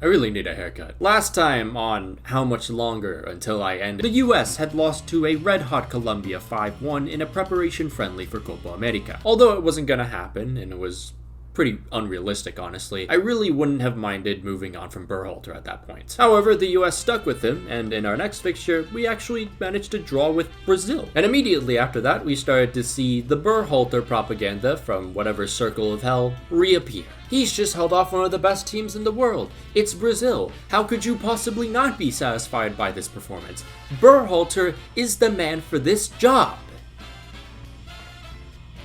I really need a haircut. Last time on How Much Longer Until I End, the US had lost to a red-hot Colombia 5-1 in a preparation friendly for Copa America. Although it wasn't gonna happen, and it was pretty unrealistic, honestly, I really wouldn't have minded moving on from Berhalter at that point. However, the US stuck with him, and in our next fixture, we actually managed to draw with Brazil. And immediately after that, we started to see the Berhalter propaganda from whatever circle of hell reappear. He's just held off one of the best teams in the world. It's Brazil. How could you possibly not be satisfied by this performance? Berhalter is the man for this job.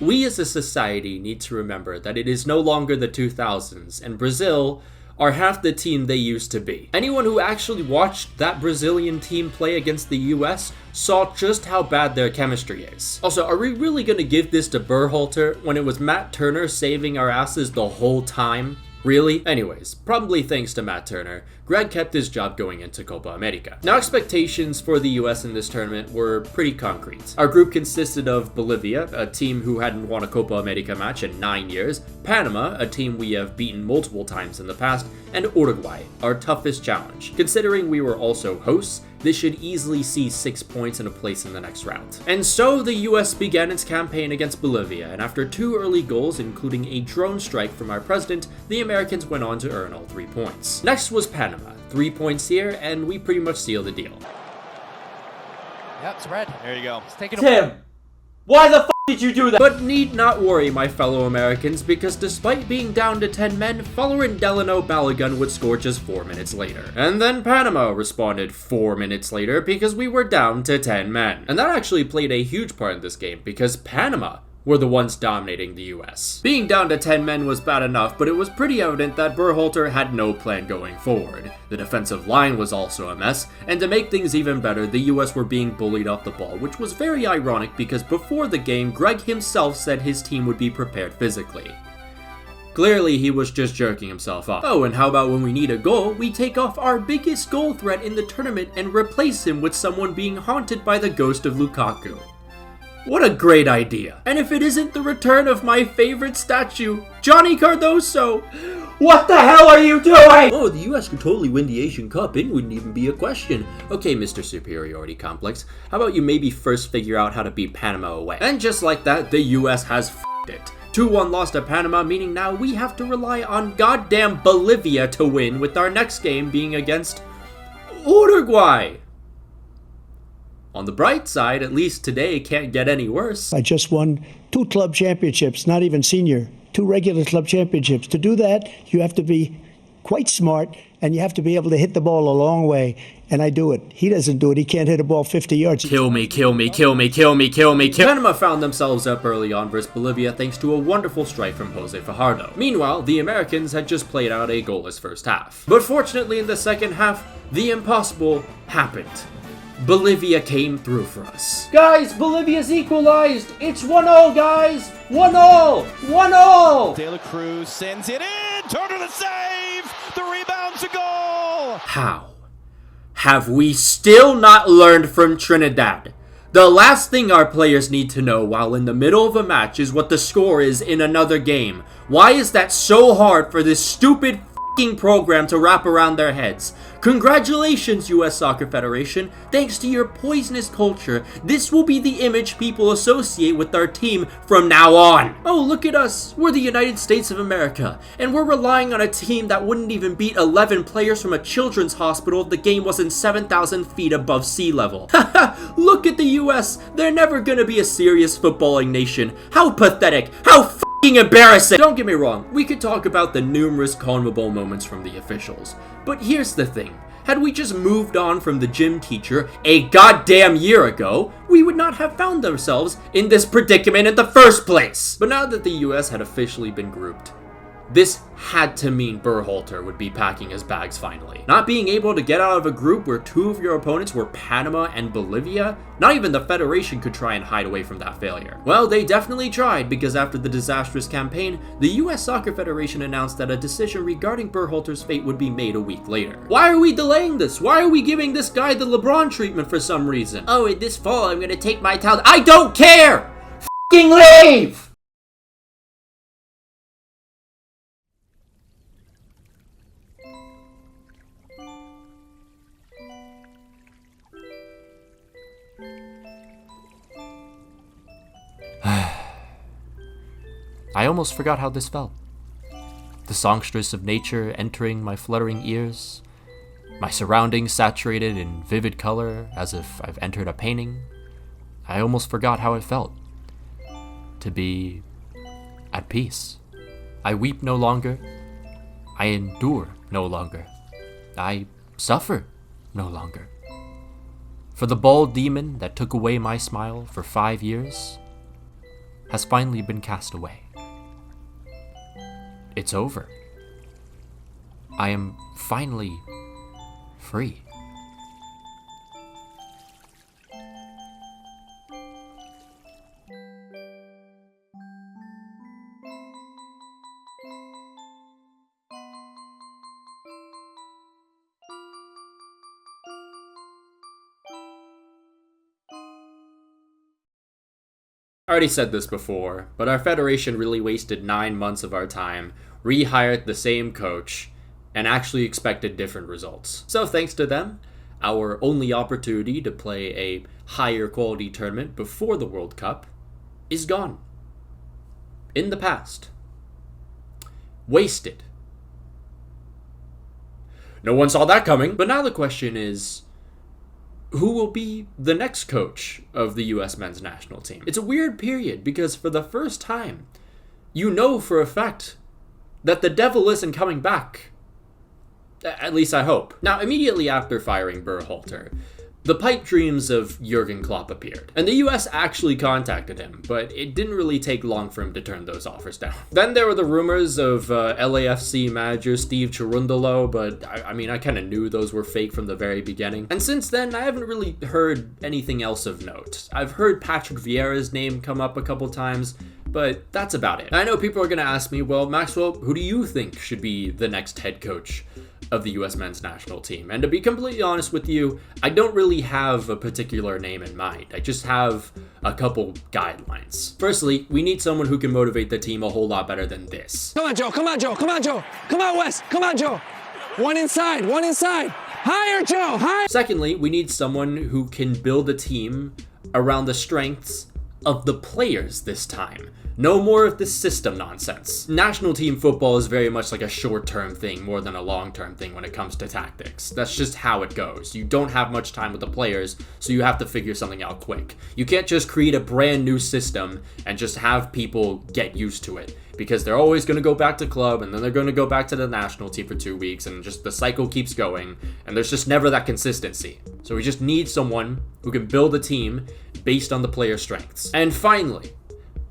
We as a society need to remember that it is no longer the 2000s, and Brazil are half the team they used to be. Anyone who actually watched that Brazilian team play against the US saw just how bad their chemistry is. Also, are we really gonna give this to Berhalter when it was Matt Turner saving our asses the whole time? Really? Anyways, probably thanks to Matt Turner, GREGG kept his job going into Copa America. Now, expectations for the US in this tournament were pretty concrete. Our group consisted of Bolivia, a team who hadn't won a Copa America match in 9 years, Panama, a team we have beaten multiple times in the past, and Uruguay, our toughest challenge. Considering we were also hosts, this should easily see 6 points and a place in the next round. And so the US began its campaign against Bolivia, and after 2 early goals, including a drone strike from our president, the Americans went on to earn all 3 points. Next was Panama, 3 points here, and we pretty much sealed the deal. Yep, it's red. There you go. It's taking Tim, why the f did you do that? But need not worry, my fellow Americans, because despite being down to 10 men, Following Delano Balogun would score just 4 minutes later. And then Panama responded 4 minutes later because we were down to 10 men. And that actually played a huge part in this game because Panama were the ones dominating the US. Being down to 10 men was bad enough, but it was pretty evident that Berhalter had no plan going forward. The defensive line was also a mess, and to make things even better, the US were being bullied off the ball, which was very ironic because before the game, GREGG himself said his team would be prepared physically. Clearly, he was just jerking himself off. Oh, and how about when we need a goal, we take off our biggest goal threat in the tournament and replace him with someone being haunted by the ghost of Lukaku. What a great idea. And if it isn't the return of my favorite statue, Johnny Cardoso. What the hell are you doing? Oh, the US could totally win the Asian Cup. It wouldn't even be a question. Okay, Mr. Superiority Complex, how about you maybe first figure out how to beat Panama away? And just like that, the US has f***ed it. 2-1 loss to Panama, meaning now we have to rely on goddamn Bolivia to win, with our next game being against Uruguay. On the bright side, at least today can't get any worse. I just won 2 club championships, not even senior, 2 regular club championships. To do that, you have to be quite smart, and you have to be able to hit the ball a long way, and I do it. He doesn't do it. He can't hit a ball 50 yards. Kill me, kill me, kill me, kill me, kill me, kill me. Panama found themselves up early on versus Bolivia thanks to a wonderful strike from Jose Fajardo. Meanwhile, the Americans had just played out a goalless first half. But fortunately in the second half, the impossible happened. Bolivia came through for us. Guys, Bolivia's equalized. It's 1-0, guys. 1-0. 1-0. De La Cruz sends it in. Turner the save. The rebound's a goal. How? Have we still not learned from Trinidad? The last thing our players need to know while in the middle of a match is what the score is in another game. Why is that so hard for this stupid program to wrap around their heads? Congratulations, US Soccer Federation. Thanks to your poisonous culture, this will be the image people associate with our team from now on. Oh, look at us. We're the United States of America, and we're relying on a team that wouldn't even beat 11 players from a children's hospital if the game wasn't 7,000 feet above sea level. Haha, look at the US. They're never gonna be a serious footballing nation. How pathetic. How embarrassing. Don't get me wrong, we could talk about the numerous CONMEBOL moments from the officials, but here's the thing. Had we just moved on from the gym teacher a goddamn year ago, we would not have found ourselves in this predicament in the first place. But now that the US had officially been grouped, this had to mean Berhalter would be packing his bags finally. Not being able to get out of a group where 2 of your opponents were Panama and Bolivia, not even the Federation could try and hide away from that failure. Well, they definitely tried, because after the disastrous campaign, the US Soccer Federation announced that a decision regarding Berhalter's fate would be made a week later. Why are we delaying this? Why are we giving this guy the LeBron treatment for some reason? Oh, in this fall I'm gonna take my talent. I don't care! F***ing leave! I almost forgot how this felt. The songstress of nature entering my fluttering ears, my surroundings saturated in vivid color as if I've entered a painting. I almost forgot how it felt to be at peace. I weep no longer. I endure no longer. I suffer no longer. For the bald demon that took away my smile for 5 years has finally been cast away. It's over. I am finally free. I already said this before, but our federation really wasted 9 months of our time, rehired the same coach, and actually expected different results. So thanks to them, our only opportunity to play a higher quality tournament before the World Cup is gone. In the past. Wasted. No one saw that coming, but now the question is, who will be the next coach of the US men's national team? It's a weird period because for the first time, you know for a fact that the devil isn't coming back. At least I hope. Now, immediately after firing Berhalter, the pipe dreams of Jurgen Klopp appeared, and the US actually contacted him, but it didn't really take long for him to turn those offers down. Then there were the rumors of LAFC manager Steve Cherundolo, but I kind of knew those were fake from the very beginning. And since then, I haven't really heard anything else of note. I've heard Patrick Vieira's name come up a couple times, but that's about it. I know people are going to ask me, well, Maxwell, who do you think should be the next head coach of the US men's national team? And to be completely honest with you, I don't really have a particular name in mind. I just have a couple guidelines. Firstly, we need someone who can motivate the team a whole lot better than this. Come on, Joe. Come on, Joe. Come on, Joe. Come on, Wes. Come on, Joe. One inside. One inside. Higher, Joe. Higher. Secondly, we need someone who can build a team around the strengths of the players this time. No more of this system nonsense. National team football is very much like a short-term thing more than a long-term thing when it comes to tactics. That's just how it goes. You don't have much time with the players, so you have to figure something out quick. You can't just create a brand new system and just have people get used to it, because they're always going to go back to club, and then they're going to go back to the national team for 2 weeks, and just the cycle keeps going, and there's just never that consistency. So we just need someone who can build a team based on the player strengths. And finally,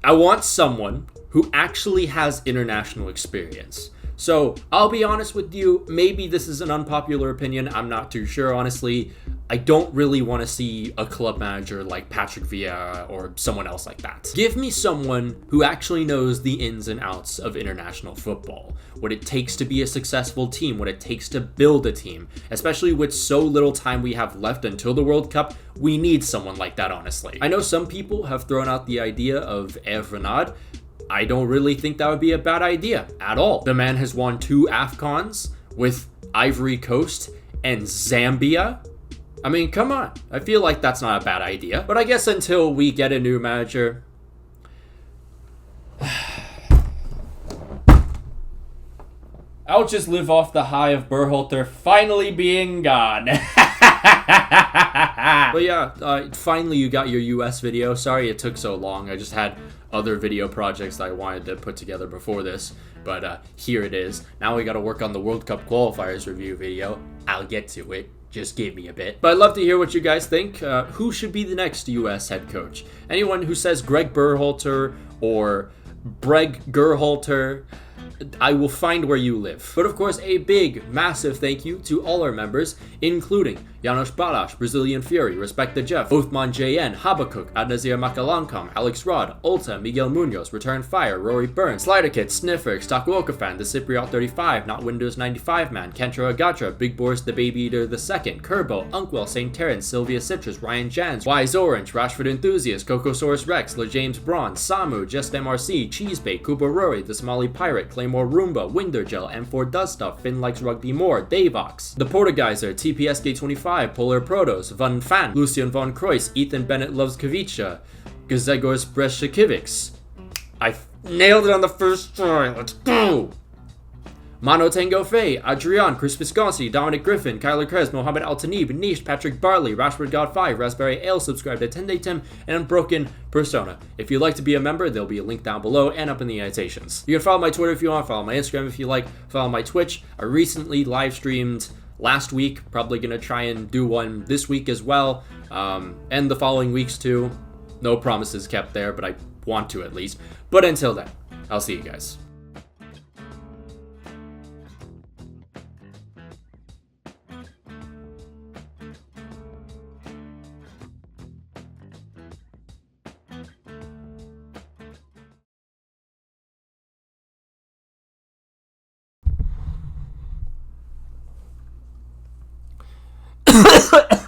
I want someone who actually has international experience. So I'll be honest with you, maybe this is an unpopular opinion, I'm not too sure honestly. I don't really want to see a club manager like Patrick Vieira or someone else like that. Give me someone who actually knows the ins and outs of international football, what it takes to be a successful team, what it takes to build a team. Especially with so little time we have left until the World Cup, we need someone like that, honestly. I know some people have thrown out the idea of Hervé Renard. I don't really think that would be a bad idea at all. The man has won 2 AFCONs with Ivory Coast and Zambia. I mean, come on. I feel like that's not a bad idea. But I guess until we get a new manager, I'll just live off the high of Berhalter finally being gone. But yeah, finally you got your US video. Sorry it took so long. I just had other video projects that I wanted to put together before this. But here it is. Now we gotta work on the World Cup qualifiers review video. I'll get to it. Just give me a bit. But I'd love to hear what you guys think. Who should be the next US head coach? Anyone who says Greg Berhalter or Breg Gerhalter, I will find where you live. But of course, a big, massive thank you to all our members, including Janos Balash, Brazilian Fury, Respect the Jeff, Othman JN, Habakkuk, Adnazir Makalankam, Alex Rod, Ulta, Miguel Munoz, Return Fire, Rory Burns, Slider Kid, Sniffer, Takuokafan, The Cypriot 35, Not Windows 95 Man, Kentro Agatra, Big Boris the Baby Eater II, Kerbo, Unkwell, St. Terrence, Sylvia Citrus, Ryan Jans, Wise Orange, Rashford Enthusiast, Cocosaurus Rex, LeJames Braun, Samu, Just MRC, Cheesebait, Kuba Rory, The Somali Pirate, Claymore Roomba, Windergel, M4 Does Stuff, Finn Likes Rugby More, Davox, The Portugeiser, TPSK25, Polar Protos, Van Fan, Lucian von Kreuz, Ethan Bennett Loves Kavicha, Gazegors Breshkiewicz. Nailed it on the first try. Let's go. Mano Tango Fei, Adrian, Chris Visconti, Dominic Griffin, Kyler Krez, Mohamed Altanib, Nish, Patrick Barley, Rashford God 5, Raspberry Ale, subscribe to 10 Day Tim, and Unbroken Persona. If you'd like to be a member, there'll be a link down below and up in the annotations. You can follow my Twitter if you want, follow my Instagram if you like, follow my Twitch. I recently live streamed last week, probably gonna try and do one this week as well, and the following weeks too. No promises kept there, but I want to at least. But until then, I'll see you guys.